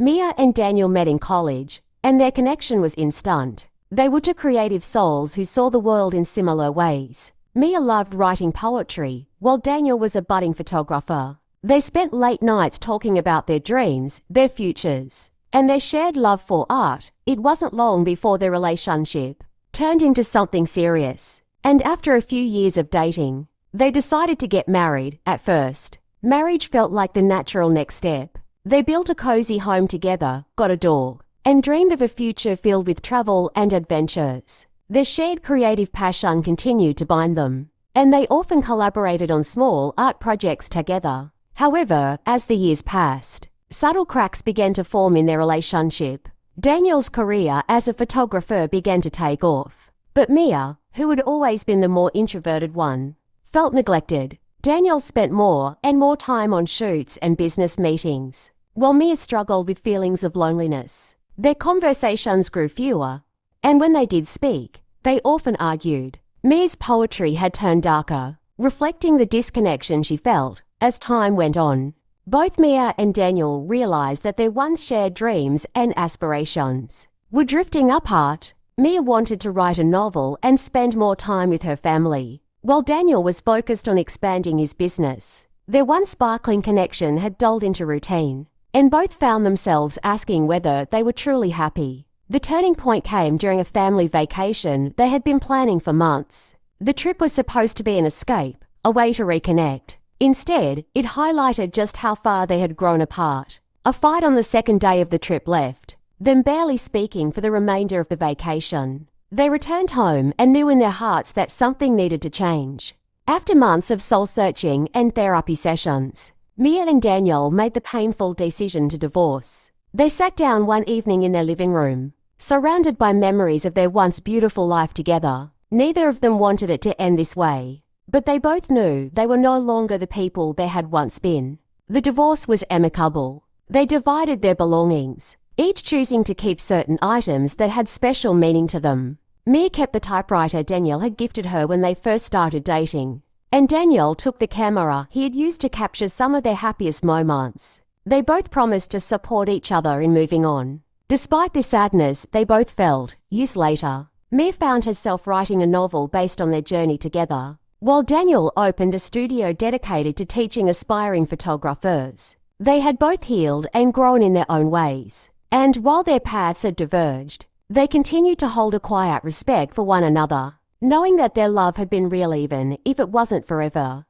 Mia and Daniel met in college, and their connection was instant. They were two creative souls who saw the world in similar ways. Mia loved writing poetry, while Daniel was a budding photographer. They spent late nights talking about their dreams, their futures, and their shared love for art. It wasn't long before their relationship turned into something serious. And after a few years of dating, they decided to get married. At first, marriage felt like the natural next step. They built a cozy home together, got a dog, and dreamed of a future filled with travel and adventures. Their shared creative passion continued to bind them, and they often collaborated on small art projects together. However, as the years passed, subtle cracks began to form in their relationship. Daniel's career as a photographer began to take off, but Mia, who had always been the more introverted one, felt neglected. Daniel spent more and more time on shoots and business meetings, while Mia struggled with feelings of loneliness. Their conversations grew fewer, and when they did speak, they often argued. Mia's poetry had turned darker, reflecting the disconnection she felt as time went on. Both Mia and Daniel realized that their once shared dreams and aspirations were drifting apart. Mia wanted to write a novel and spend more time with her family, while Daniel was focused on expanding his business. Their once sparkling connection had dulled into routine, and both found themselves asking whether they were truly happy. The turning point came during a family vacation they had been planning for months. The trip was supposed to be an escape, a way to reconnect. Instead, it highlighted just how far they had grown apart. A fight on the second day of the trip left them barely speaking for the remainder of the vacation. They returned home and knew in their hearts that something needed to change. After months of soul-searching and therapy sessions, Mia and Daniel made the painful decision to divorce. They sat down one evening in their living room, surrounded by memories of their once beautiful life together. Neither of them wanted it to end this way, but they both knew they were no longer the people they had once been. The divorce was amicable. They divided their belongings, each choosing to keep certain items that had special meaning to them. Mia kept the typewriter Daniel had gifted her when they first started dating, and Daniel took the camera he had used to capture some of their happiest moments. They both promised to support each other in moving on. Despite the sadness they both felt, years later, Mia found herself writing a novel based on their journey together, while Daniel opened a studio dedicated to teaching aspiring photographers. They had both healed and grown in their own ways, and while their paths had diverged, they continued to hold a quiet respect for one another, knowing that their love had been real even if it wasn't forever.